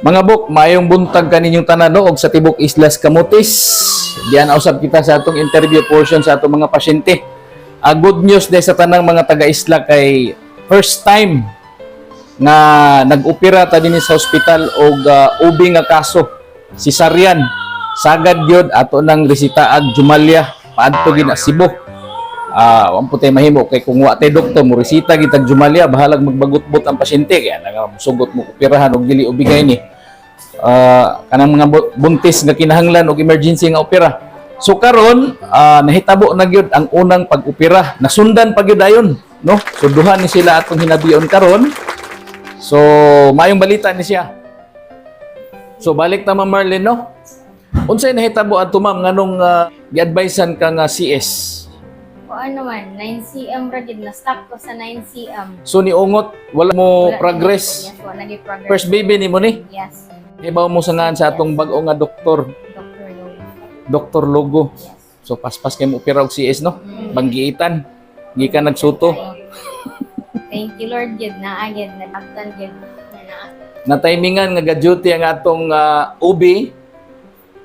Mga buk, mayong buntag kaninyong tanan og sa tibok Islas Camotes. Diyan usab kita sa atong interview portion sa atong mga pasyente. Good news day sa tanang mga taga-isla kay first time nga nag-opera ta dinhi sa ospital og OB nga kaso, cesarean. Sagad gyud ato nang resitaag Jumalia paadto gid na Cebu. Ang putay mahimo kay kung wa tay doktor mo resita gitag Jumalia bahalag magbagot-bot ang pasyente kaya nagasugot mo operahan og dili ubigay ni kanang mga buntis nga kinahanglan og emergency nga opera. So karon nahitabo na gyud ang unang pag-opera. Nasundan pa gyud ayon, no? So duha ni sila atong hinabion karon. So mayong balita ni siya. So balik ta Ma'am Marlene, no? Unsay nahitabo adto ma'am nganong gi-advisean ka nga CS? O ano man, 9 cm ra gid na stuck ko sa 9 cm. So niungot wala mo progress. Yes, wala gid progress. First baby ni mo ni? Yes. Ibaw mo sa ngan sa atong bag-o nga doktor, Dr. Lowe. Dr. Logo. Yes. So paspas kay mo opera og CS, no? Banggiitan. Gikan nagsuto. Thank you Lord gid na agad na taktan gid na. Na timingan nga ga-duty ang atong OB.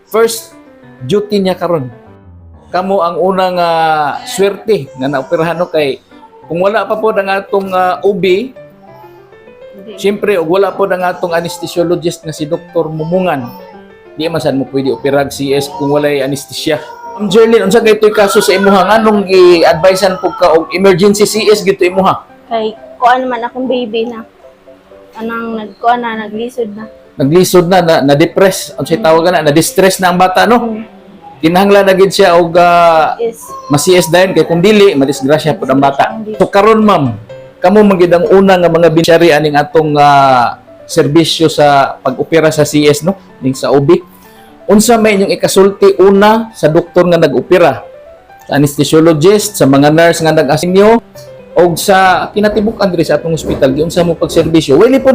First duty niya karon. Kamo ang unang swerte nga naoperahan no kay kung wala pa po ang atong OB, siyempre og wala po ang atong anesthesiologist nga si Dr. Mumungan. Di man sad mo pwede operag CS kung walay anesthesia. Ma'am Jerlyn, unsa kay toy kaso sa imuha nganong gi-advisean po ka og emergency CS gito imuha? Kay kuan man akong baby na. Anang nagkuan na, naglisod na. Naglisod na-depress, unsay tawag na, na-distress na ang bata no. Kinahanglan na gid siya og Is ma-CS dayon kay kung dili madisgrasya pud ang bata. So karon ma'am, kamo magid ang una nga mga beneficiary aning atong serbisyo sa pag-opera sa CS no, ning sa OB. Unsa may inyong ikasulti una sa doktor nga nag-opera, sa anesthesiologist, sa mga nurse nga nag-assign niyo og sa kinatibuk-an diri sa atong ospital giunsa mo pagserbisyo. Wali po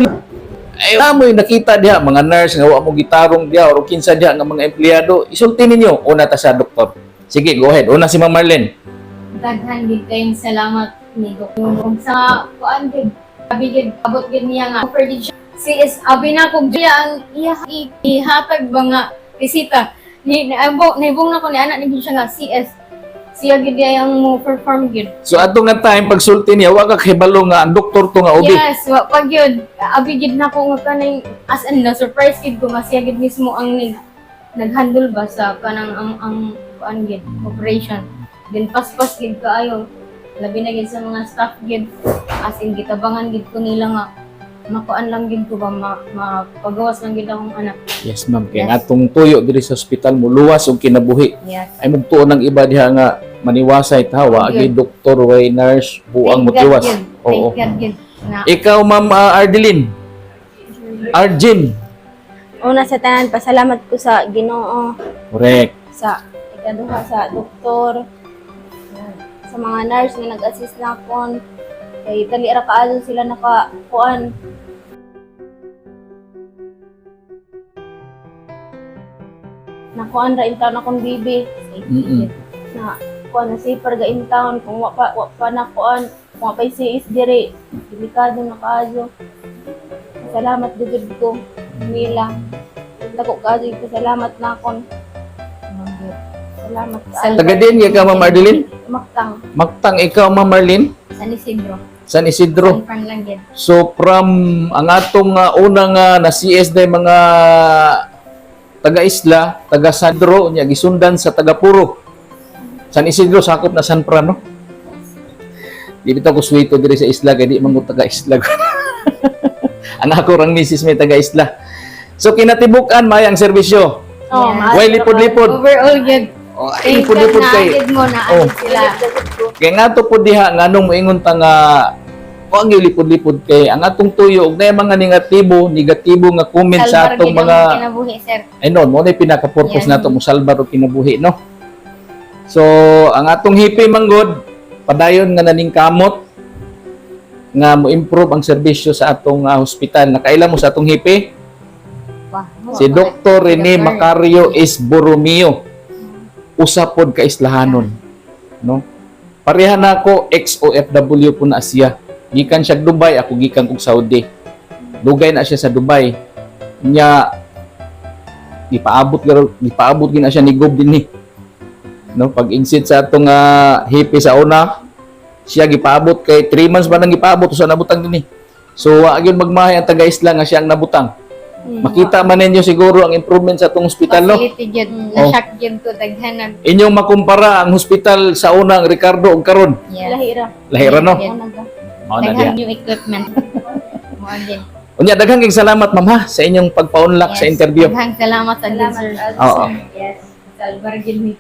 ay mo nakita diha mga nurse nga wa mo gitarong diha o kinsa diha nga mga empleyado, isulti ninyo una ta sa doktor. Sige, go ahead. Una si Ma'am Marlene. Daghan gid kayong salamat ni Dr. Sa kuan gid abi gid abot gid niya nga offer gid siya. CS abi na kog diya ang ihatag ba nga resita. Ni naibong na ko ni anak ni siya nga CS. Siya gid yang mo perform gid. So ato nga time pagsulti niya wa ka kahibalo nga ang doktor to nga OB. Yes, wa pag yun. Abi gid na ko nga kanang as in na surprise gid ko nga siya gid mismo ang naghandle ba sa kanang ang kuan gid operation. Then pas-pas gid kaayo. Labi na gid sa mga staff gid as in gitabangan gid ko nila nga makuan lang gid ko ba mapagawas lang gid akong anak. Yes ma'am, kay Yes. atong tuyo diri sa ospital mo luwas og kinabuhi. Yes. Ay mugtuon ng iba diha nga maniwasay tawa agi doktor way nurse buang Thank God mutiwas. yun. Oo. Thank God yun. Na, Ikaw ma'am Ardeline. Arjin. una sa tanan pasalamat ko sa Ginoo, Correct. sa ikaduha sa doktor, sa mga nurse nga nag-assist na akon. Kay dali ra kaayo sila nakakuan. Nakuan ra in taon akong bibi. Mm-mm. Na kuan na safer ga in town kung wa pa na kuan, kung wa pa CS diri. Delikado na kaayo. Salamat gud ko nila. Dako kaayo salamat na akon. Salamat kaayo. Taga din ka ma'am Ardeline? Maktang. Magtang ikaw ma'am Marlene San Isidro. San Isidro. Confirm lang gid. So from ang atong unang na CS day mga taga-isla, taga Sandro nya gisundan sa taga Puro. San Isidro sakop na San Fran no. Di bitaw ko suwito diri sa isla kay di man ko taga-isla. Ang ako rang misis may taga-isla. So kinatibukan may ang serbisyo. Oh, Yes. maaari Way ka lipod-lipod. Overall gid. Oh, ay Thank God lipod-lipod na kay. agad mo na Oh. agad sila. Kaya nga to po diha nganong moingon ta nga ang lipod-lipod kay ang atong tuyo og nay mga negatibo nga comment sa Salvar atong gid mga ang kinabuhi sir. ay no mo na pinaka-purpose Yes. nato mo salbar og kinabuhi no. So ang atong hipi manggod padayon nga naning kamot nga mo improve ang serbisyo sa atong hospital. Nakaila mo sa atong hipi Wah, si Dr. Rene Macario S. Borromeo. Usa pod ka islahanon no. Pareha na ako ex-OFW po na siya. Gikan siya Dubai, ako gikan kog Saudi. Dugay na siya sa Dubai. Nya gipaabot gina siya ni Gob dinhi. No, pag insit sa atong hipi sa una, siya gipaabot kay 3 months ba nang gipaabot sa nabutang dinhi. So wa gyud magmahay ang taga-isla nga siya ang nabutang. Makita man ninyo siguro ang improvement sa atong hospital, no? Facility gyud, na-shock gyud ko daghanan. Inyong makumpara ang hospital sa unang Ricardo ug karon. Yeah. Lahira. Lahira, no? Yeah. Mao na Daghan diha. new equipment. Mo gyud. Unya daghang kayong salamat ma'am ha sa inyong pagpaunlak sa interview. Daghang salamat sa Salamat. sir. Oo. Yes. Salvar gyud ni